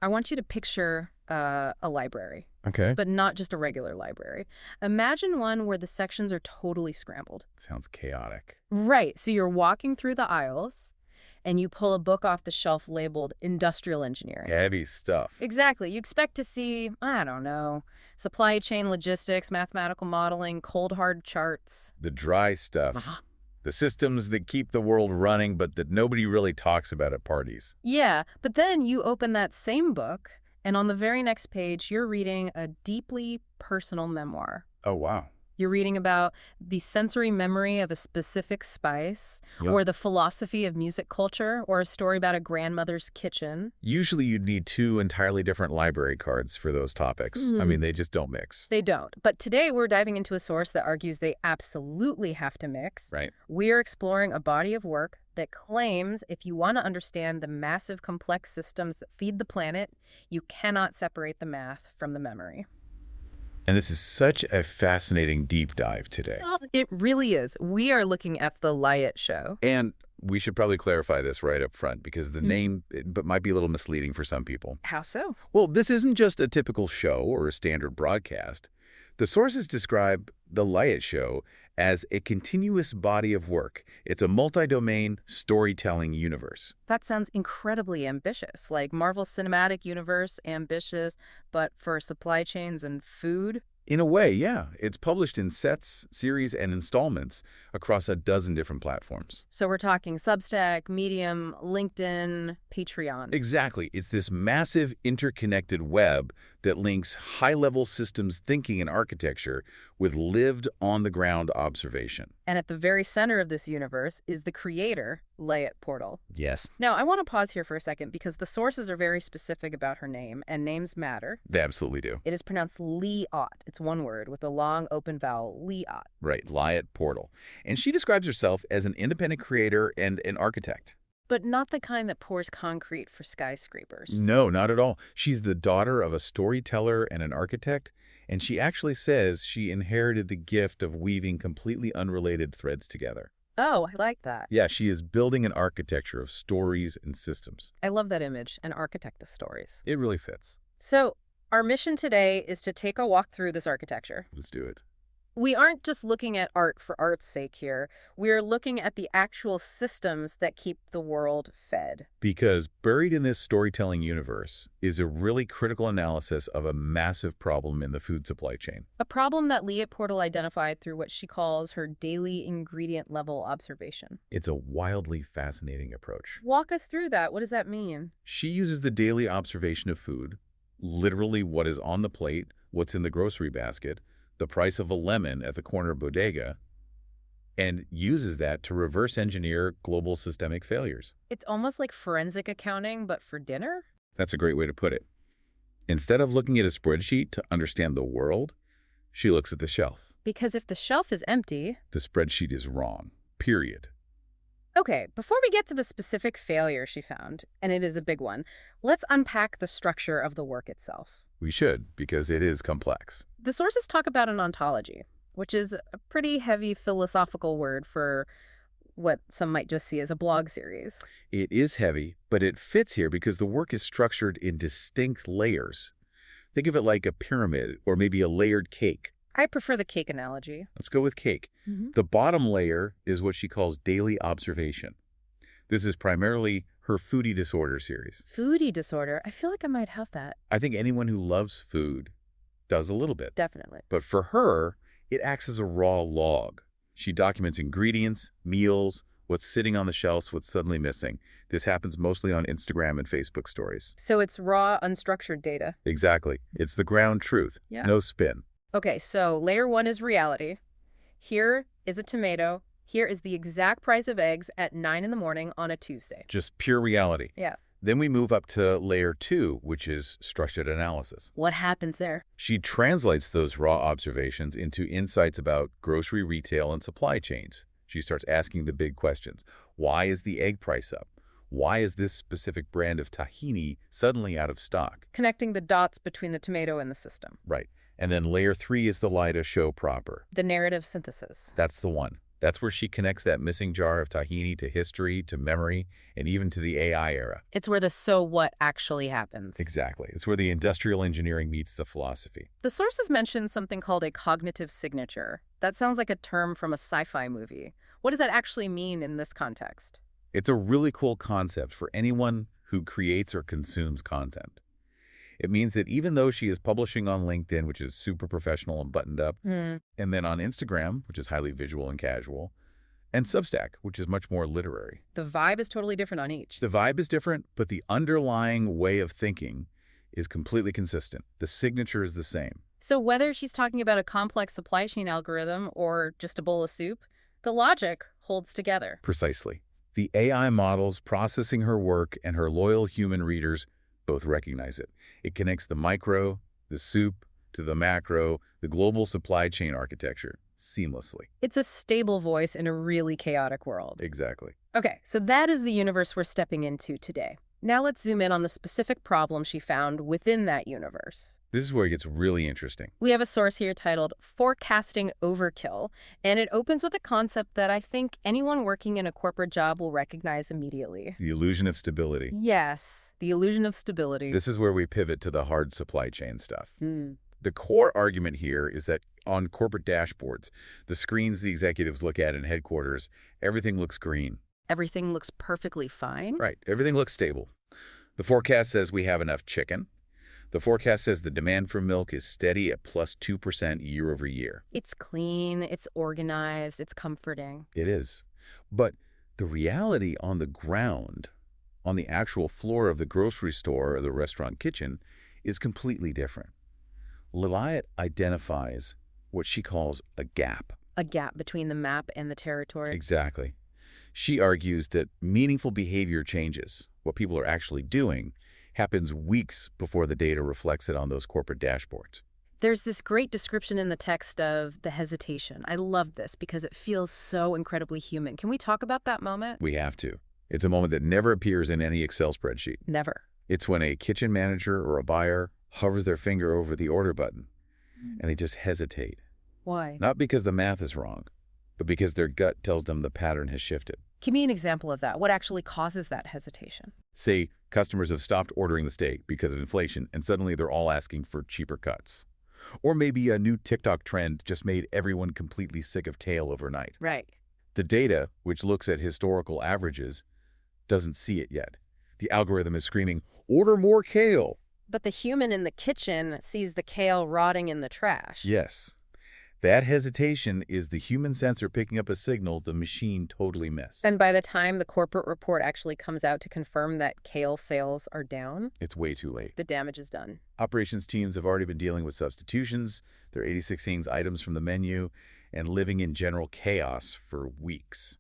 I want you to picture a library, Okay. but not just a regular library. Imagine one where the sections are totally scrambled. Sounds chaotic. Right. So you're walking through the aisles and you pull a book off the shelf labeled Industrial Engineering. Heavy stuff. Exactly. You expect to see, I don't know, supply chain logistics, mathematical modeling, cold hard charts. The dry stuff. The systems that keep the world running but that nobody really talks about at parties. Yeah, but then you open that same book, and on the very next page, you're reading a deeply personal memoir. Oh, wow. You're reading about the sensory memory of a specific spice, Yep. or the philosophy of music culture, or a story about a grandmother's kitchen. Usually you'd need two entirely different library cards for those topics. I mean, they just don't mix. They don't. But today we're diving into a source that argues they absolutely have to mix. Right. We're exploring a body of work that claims if you want to understand the massive complex systems that feed the planet, you cannot separate the math from the memory. And this is such a fascinating deep dive today. It really is. We are looking at the Liat Show. And we should probably clarify this right up front because the name but might be a little misleading for some people. How so? Well, this isn't just a typical show or a standard broadcast. The sources describe the Liat Show as a continuous body of work. It's a multi-domain storytelling universe. That sounds incredibly ambitious, like Marvel's cinematic universe, ambitious, but for supply chains and food. In a way, yeah. It's published in sets, series, and installments across a dozen different platforms. So we're talking Substack, Medium, LinkedIn, Patreon. Exactly. It's this massive interconnected web that links high-level systems thinking and architecture with lived on-the-ground observation. And at the very center of this universe is the creator, Liat Portal. Yes. Now, I want to pause here for a second because the sources are very specific about her name, and names matter. They absolutely do. It is pronounced Liat. It's one word with a long open vowel, Liat. Right, Liat Portal. And she describes herself as an independent creator and an architect. But not the kind that pours concrete for skyscrapers. No, not at all. She's the daughter of a storyteller and an architect, and she actually says she inherited the gift of weaving completely unrelated threads together. Oh, I like that. Yeah, she is building an architecture of stories and systems. I love that image, an architect of stories. It really fits. So, our mission today is to take a walk through this architecture. Let's do it. We aren't just looking at art for art's sake here. We're looking at the actual systems that keep the world fed. Because buried in this storytelling universe is a really critical analysis of a massive problem in the food supply chain. A problem that Liat Portal identified through what she calls her daily ingredient level observation. It's a wildly fascinating approach. Walk us through that. What does that mean? She uses the daily observation of food, literally what is on the plate, what's in the grocery basket, the price of a lemon at the corner bodega, and uses that to reverse engineer global systemic failures. It's almost like forensic accounting, but for dinner? That's a great way to put it. Instead of looking at a spreadsheet to understand the world, she looks at the shelf. Because if the shelf is empty... The spreadsheet is wrong. Period. Okay, before we get to the specific failure she found, and it is a big one, let's unpack the structure of the work itself. We should, because it is complex. The sources talk about an ontology, which is a pretty heavy philosophical word for what some might just see as a blog series. It is heavy, but it fits here because the work is structured in distinct layers. Think of it like a pyramid or maybe a layered cake. I prefer the cake analogy. Let's go with cake. The bottom layer is what she calls daily observation. This is primarily her foodie disorder series. Foodie disorder? I feel like I might have that. I think anyone who loves food does a little bit. Definitely. But for her, it acts as a raw log. She documents ingredients, meals, what's sitting on the shelves, what's suddenly missing. This happens mostly on Instagram and Facebook stories. So it's raw, unstructured data. Exactly. It's the ground truth. Yeah. No spin. Okay, so layer one is reality. Here is a tomato. Here is the exact price of eggs at 9 in the morning on a Tuesday. Just pure reality. Yeah. Then we move up to layer 2, which is structured analysis. What happens there? She translates those raw observations into insights about grocery retail and supply chains. She starts asking the big questions. Why is the egg price up? Why is this specific brand of tahini suddenly out of stock? Connecting the dots between the tomato and the system. Right. And then layer 3 is the Lida show proper. The narrative synthesis. That's the one. That's where she connects that missing jar of tahini to history, to memory, and even to the AI era. It's where the so what actually happens. Exactly. It's where the industrial engineering meets the philosophy. The sources mention something called a cognitive signature. That sounds like a term from a sci-fi movie. What does that actually mean in this context? It's a really cool concept for anyone who creates or consumes content. It means that even though she is publishing on LinkedIn, which is super professional and buttoned up, and then on Instagram, which is highly visual and casual, and Substack, which is much more literary. The vibe is totally different on each. The vibe is different, but the underlying way of thinking is completely consistent. The signature is the same. So whether she's talking about a complex supply chain algorithm or just a bowl of soup, the logic holds together. Precisely. The AI models processing her work and her loyal human readers both recognize it. It connects the micro, the soup, to the macro, the global supply chain architecture seamlessly. It's a stable voice in a really chaotic world. Exactly. Okay, so that is the universe we're stepping into today. Now let's zoom in on the specific problem she found within that universe. This is where it gets really interesting. We have a source here titled Forecasting Overkill, and it opens with a concept that I think anyone working in a corporate job will recognize immediately. The illusion of stability. Yes, the illusion of stability. This is where we pivot to the hard supply chain stuff. The core argument here is that on corporate dashboards, the screens the executives look at in headquarters, everything looks green. Everything looks perfectly fine? Right. Everything looks stable. The forecast says we have enough chicken. The forecast says the demand for milk is steady at plus 2% year over year. It's clean, it's organized, it's comforting. It is. But the reality on the ground, on the actual floor of the grocery store or the restaurant kitchen, is completely different. Lilayat identifies what she calls a gap. A gap between the map and the territory. Exactly. She argues that meaningful behavior changes, what people are actually doing, happens weeks before the data reflects it on those corporate dashboards. There's this great description in the text of the hesitation. I love this because it feels so incredibly human. Can we talk about that moment? We have to. It's a moment that never appears in any Excel spreadsheet. Never. It's when a kitchen manager or a buyer hovers their finger over the order button and they just hesitate. Why? Not because the math is wrong, but because their gut tells them the pattern has shifted. Give me an example of that. What actually causes that hesitation? Say customers have stopped ordering the steak because of inflation and suddenly they're all asking for cheaper cuts. Or maybe a new TikTok trend just made everyone completely sick of kale overnight. Right. The data, which looks at historical averages, doesn't see it yet. The algorithm is screaming, "Order more kale!" But the human in the kitchen sees the kale rotting in the trash. Yes. That hesitation is the human sensor picking up a signal the machine totally missed. And by the time the corporate report actually comes out to confirm that kale sales are down, It's way too late. the damage is done. Operations teams have already been dealing with substitutions, their 86 items from the menu, and living in general chaos for weeks.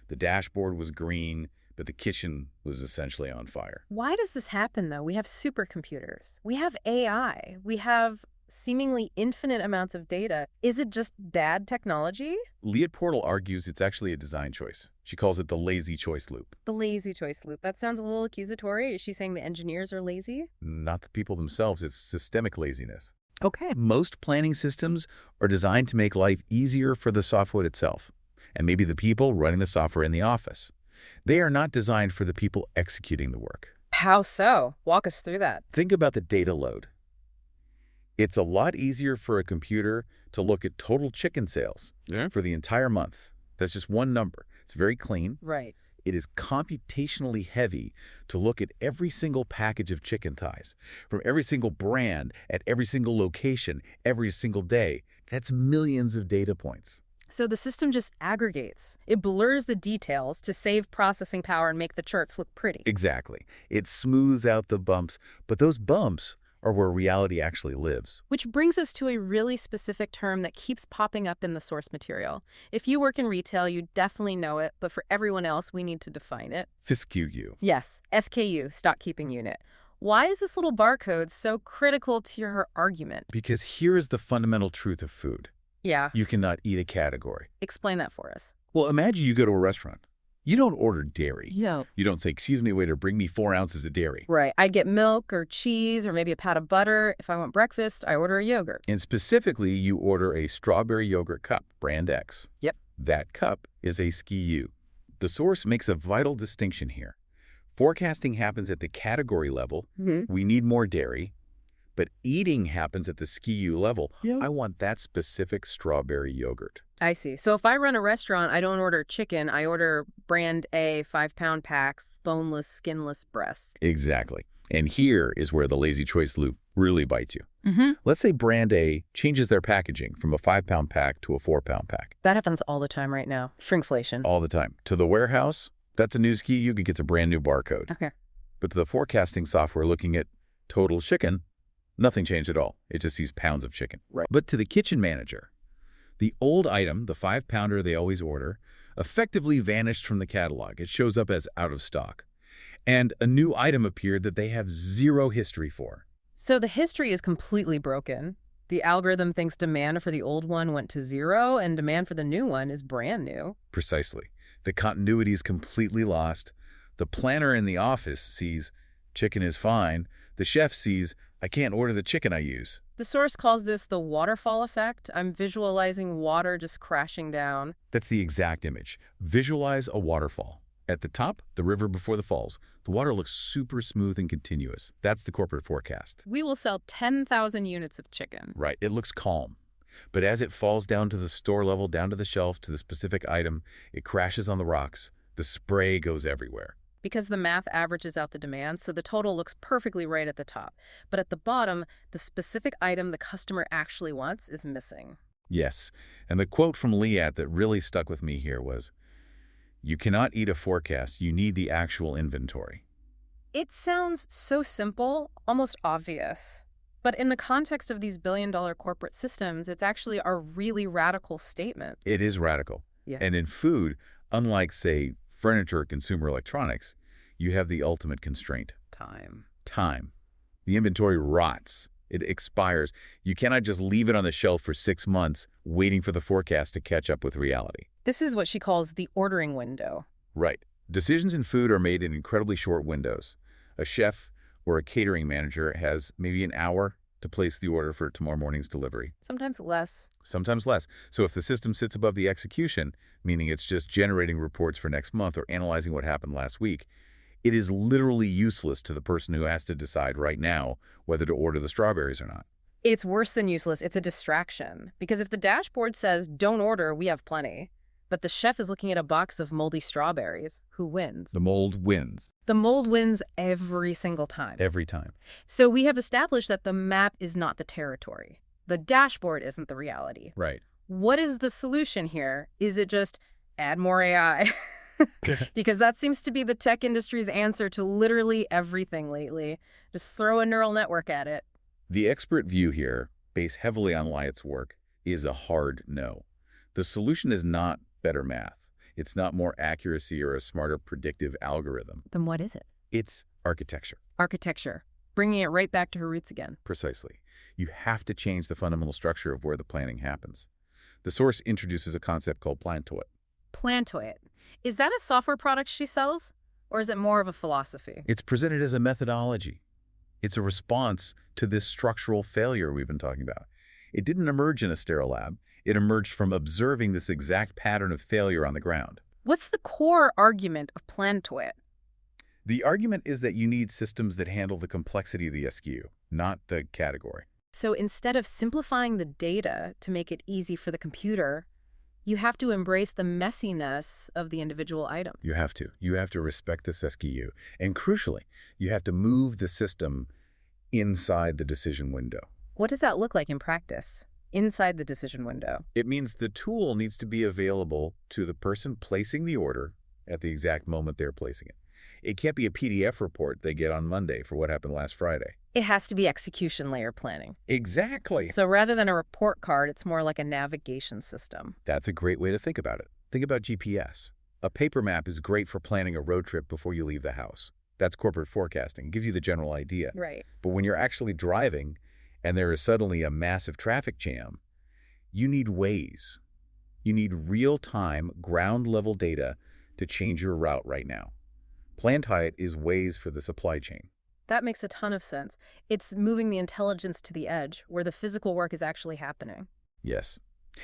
The dashboard was green, but the kitchen was essentially on fire. Why does this happen, though? We have supercomputers. We have AI. We have seemingly infinite amounts of data. Is it just bad technology? Leah Portal argues it's actually a design choice. She calls it the lazy choice loop. The lazy choice loop. That sounds a little accusatory. Is she saying the engineers are lazy? Not the people themselves, it's systemic laziness. Okay. Most planning systems are designed to make life easier for the software itself, and maybe the people running the software in the office. They are not designed for the people executing the work. How so? Walk us through that. Think about the data load. It's a lot easier for a computer to look at total chicken sales for the entire month. That's just one number. It's very clean. Right. It is computationally heavy to look at every single package of chicken thighs, from every single brand, at every single location, every single day. That's millions of data points. So the system just aggregates. It blurs the details to save processing power and make the charts look pretty. Exactly. It smooths out the bumps, but those bumps are where reality actually lives. Which brings us to a really specific term that keeps popping up in the source material. If you work in retail, you definitely know it, but for everyone else, we need to define it. SKU. Yes, SKU, stock keeping unit. Why is this little barcode so critical to your argument? Because here is the fundamental truth of food. Yeah. You cannot eat a category. Explain that for us. Well, imagine you go to a restaurant. You don't order dairy. No. You don't say, "Excuse me, waiter, bring me 4 ounces of dairy." Right. I'd get milk or cheese or maybe a pat of butter. If I want breakfast, I order a yogurt. And specifically, you order a strawberry yogurt cup, brand X. Yep. That cup is a SKU. The source makes a vital distinction here. Forecasting happens at the category level. We need more dairy. But eating happens at the SKU level. Yep. I want that specific strawberry yogurt. I see. So if I run a restaurant, I don't order chicken. I order brand A 5-pound packs, boneless, skinless breasts. Exactly. And here is where the lazy choice loop really bites you. Let's say brand A changes their packaging from a 5-pound pack to a 4-pound pack. That happens all the time right now. Shrinkflation. All the time. To the warehouse, that's a new SKU, gets a brand new barcode. Okay. But to the forecasting software looking at total chicken, nothing changed at all. It just sees pounds of chicken. Right. But to the kitchen manager, the old item, the 5-pounder they always order, effectively vanished from the catalog. It shows up as out of stock. And a new item appeared that they have zero history for. So the history is completely broken. The algorithm thinks demand for the old one went to zero and demand for the new one is brand new. Precisely. The continuity is completely lost. The planner in the office sees chicken is fine. The chef sees I can't order the chicken I use. The source calls this the waterfall effect. I'm visualizing water just crashing down. That's the exact image. Visualize a waterfall. At the top, the river before the falls. The water looks super smooth and continuous. That's the corporate forecast. We will sell 10,000 units of chicken. Right, it looks calm. But as it falls down to the store level, down to the shelf, to the specific item, it crashes on the rocks. The spray goes everywhere. Because the math averages out the demand, so the total looks perfectly right at the top. But at the bottom, the specific item the customer actually wants is missing. Yes, and the quote from Liat that really stuck with me here was, "You cannot eat a forecast, you need the actual inventory." It sounds so simple, almost obvious. But in the context of these billion-dollar corporate systems, it's actually a really radical statement. It is radical. Yeah. And in food, unlike, say, furniture or consumer electronics, you have the ultimate constraint. Time. The inventory rots. It expires. You cannot just leave it on the shelf for 6 months waiting for the forecast to catch up with reality. This is what she calls the ordering window. Right. Decisions in food are made in incredibly short windows. A chef or a catering manager has maybe an hour to place the order for tomorrow morning's delivery. Sometimes less. Sometimes less. So if the system sits above the execution, meaning it's just generating reports for next month or analyzing what happened last week, it is literally useless to the person who has to decide right now whether to order the strawberries or not. It's worse than useless. It's a distraction. Because if the dashboard says, don't order, we have plenty, but the chef is looking at a box of moldy strawberries, who wins? The mold wins. The mold wins every single time. Every time. So we have established that the map is not the territory. The dashboard isn't the reality. Right. What is the solution here? Is it just add more AI? Because that seems to be the tech industry's answer to literally everything lately. Just throw a neural network at it. The expert view here, based heavily on Liat's work, is a hard no. The solution is not better math. It's not more accuracy or a smarter predictive algorithm. Then what is it? It's architecture. Architecture. Bringing it right back to her roots again. Precisely. You have to change the fundamental structure of where the planning happens. The source introduces a concept called Plantoid. Plantoid. Is that a software product she sells? Or is it more of a philosophy? It's presented as a methodology. It's a response to this structural failure we've been talking about. It didn't emerge in a sterile lab. It emerged from observing this exact pattern of failure on the ground. What's the core argument of Plantoid? The argument is that you need systems that handle the complexity of the SKU, not the category. So instead of simplifying the data to make it easy for the computer, you have to embrace the messiness of the individual items. You have to. You have to respect this SKU. And crucially, you have to move the system inside the decision window. What does that look like in practice, inside the decision window? It means the tool needs to be available to the person placing the order at the exact moment they're placing it. It can't be a PDF report they get on Monday for what happened last Friday. It has to be execution layer planning. Exactly. So rather than a report card, it's more like a navigation system. That's a great way to think about it. Think about GPS. A paper map is great for planning a road trip before you leave the house. That's corporate forecasting. It gives you the general idea. Right. But when you're actually driving and there is suddenly a massive traffic jam, you need Waze. You need real-time, ground-level data to change your route right now. Plantoid is Waze for the supply chain. That makes a ton of sense. It's moving the intelligence to the edge, where the physical work is actually happening. Yes.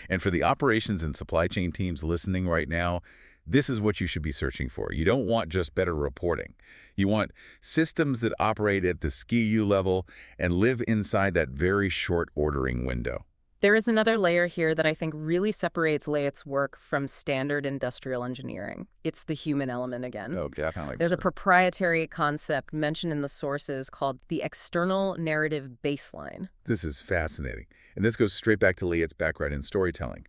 And for the operations and supply chain teams listening right now, this is what you should be searching for. You don't want just better reporting. You want systems that operate at the SKU level and live inside that very short ordering window. There is another layer here that I think really separates Layet's work from standard industrial engineering. It's the human element again. Oh, definitely. There's a proprietary concept mentioned in the sources called the external narrative baseline. This is fascinating. And this goes straight back to Layet's background in storytelling.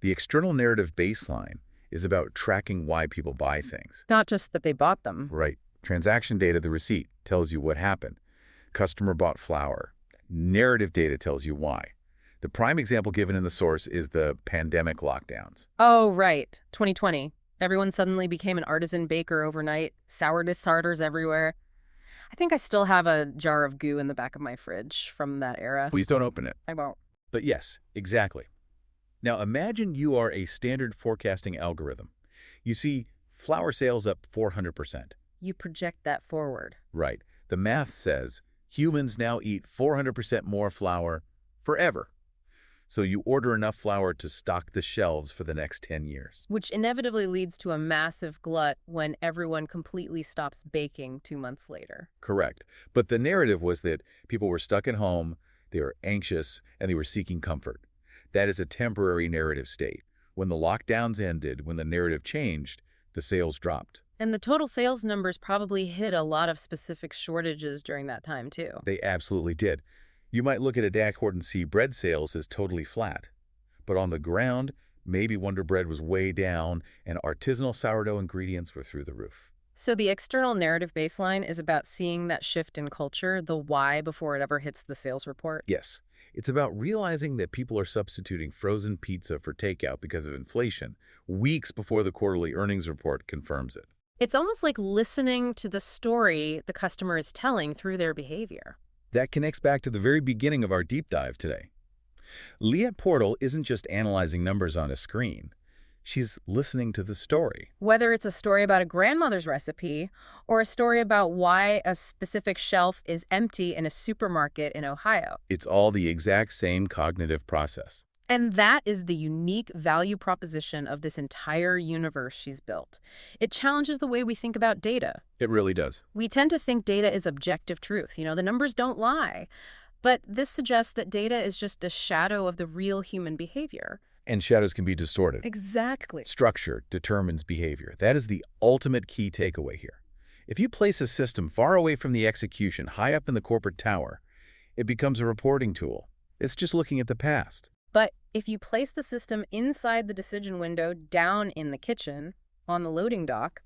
The external narrative baseline is about tracking why people buy things. Not just that they bought them. Right. Transaction data, the receipt, tells you what happened. Customer bought flour. Narrative data tells you why. The prime example given in the source is the pandemic lockdowns. Oh, right. 2020. Everyone suddenly became an artisan baker overnight. Sourdough starters everywhere. I think I still have a jar of goo in the back of my fridge from that era. Please don't open it. I won't. But yes, exactly. Now imagine you are a standard forecasting algorithm. You see flour sales up 400%. You project that forward. Right. The math says humans now eat 400% more flour forever. So you order enough flour to stock the shelves for the next 10 years. Which inevitably leads to a massive glut when everyone completely stops baking 2 months later. Correct. But the narrative was that people were stuck at home, they were anxious, and they were seeking comfort. That is a temporary narrative state. When the lockdowns ended, when the narrative changed, the sales dropped. And the total sales numbers probably hid a lot of specific shortages during that time, too. They absolutely did. You might look at a dashboard and see bread sales as totally flat. But on the ground, maybe Wonder Bread was way down and artisanal sourdough ingredients were through the roof. So the external narrative baseline is about seeing that shift in culture, the why, before it ever hits the sales report? Yes. It's about realizing that people are substituting frozen pizza for takeout because of inflation, weeks before the quarterly earnings report confirms it. It's almost like listening to the story the customer is telling through their behavior. That connects back to the very beginning of our deep dive today. Layet Portal isn't just analyzing numbers on a screen. She's listening to the story. Whether it's a story about a grandmother's recipe or a story about why a specific shelf is empty in a supermarket in Ohio. It's all the exact same cognitive process. And that is the unique value proposition of this entire universe she's built. It challenges the way we think about data. It really does. We tend to think data is objective truth. The numbers don't lie. But this suggests that data is just a shadow of the real human behavior. And shadows can be distorted. Exactly. Structure determines behavior. That is the ultimate key takeaway here. If you place a system far away from the execution, high up in the corporate tower, it becomes a reporting tool. It's just looking at the past. But if you place the system inside the decision window, down in the kitchen, on the loading dock,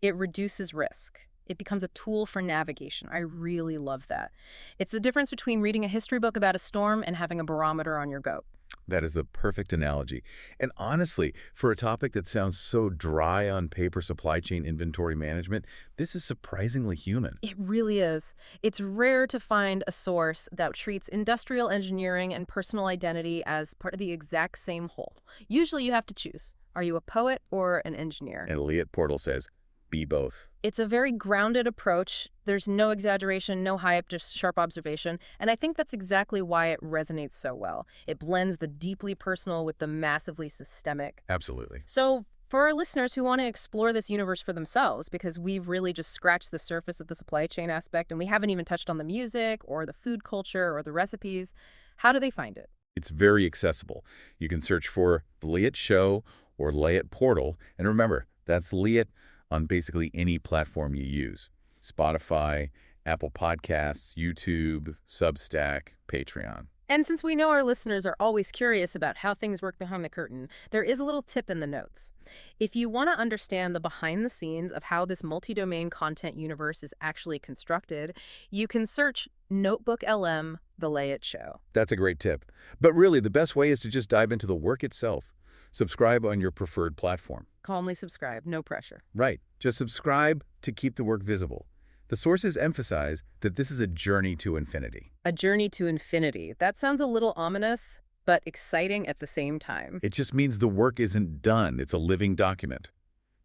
it reduces risk. It becomes a tool for navigation. I really love that. It's the difference between reading a history book about a storm and having a barometer on your goat. That is the perfect analogy. And honestly, for a topic that sounds so dry on paper, supply chain inventory management, this is surprisingly human. It really is. It's rare to find a source that treats industrial engineering and personal identity as part of the exact same whole. Usually you have to choose. Are you a poet or an engineer? And Layet Portal says, be both. It's a very grounded approach. There's no exaggeration, no hype, just sharp observation. And I think that's exactly why it resonates so well. It blends the deeply personal with the massively systemic. Absolutely. So for our listeners who want to explore this universe for themselves, because we've really just scratched the surface of the supply chain aspect and we haven't even touched on the music or the food culture or the recipes, how do they find it? It's very accessible. You can search for The Layet Show or Layet Portal. And remember, that's Layet on basically any platform you use. Spotify, Apple Podcasts, YouTube, Substack, Patreon. And since we know our listeners are always curious about how things work behind the curtain, there is a little tip in the notes. If you want to understand the behind the scenes of how this multi-domain content universe is actually constructed, you can search Notebook LM, The Layet Show. That's a great tip. But really, the best way is to just dive into the work itself. Subscribe on your preferred platform. Calmly subscribe, no pressure. Right. Just subscribe to keep the work visible. The sources emphasize that this is a journey to infinity. A journey to infinity. That sounds a little ominous, but exciting at the same time. It just means the work isn't done. It's a living document.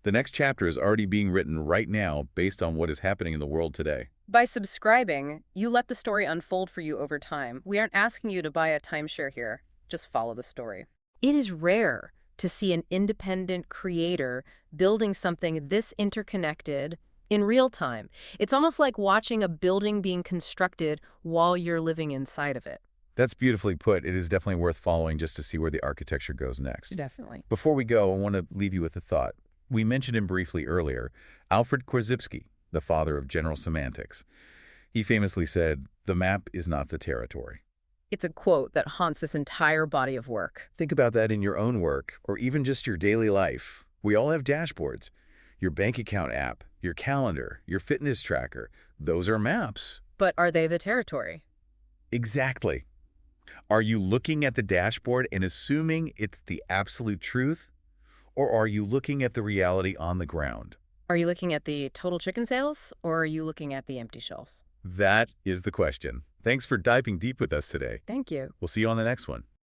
The next chapter is already being written right now based on what is happening in the world today. By subscribing, you let the story unfold for you over time. We aren't asking you to buy a timeshare here. Just follow the story. It is rare to see an independent creator building something this interconnected in real time. It's almost like watching a building being constructed while you're living inside of it. That's beautifully put. It is definitely worth following just to see where the architecture goes next. Definitely. Before we go, I want to leave you with a thought. We mentioned him briefly earlier, Alfred Korzybski, the father of general semantics. He famously said, "The map is not the territory." It's a quote that haunts this entire body of work. Think about that in your own work, or even just your daily life. We all have dashboards. Your bank account app, your calendar, your fitness tracker. Those are maps. But are they the territory? Exactly. Are you looking at the dashboard and assuming it's the absolute truth? Or are you looking at the reality on the ground? Are you looking at the total chicken sales, or are you looking at the empty shelf? That is the question. Thanks for diving deep with us today. Thank you. We'll see you on the next one.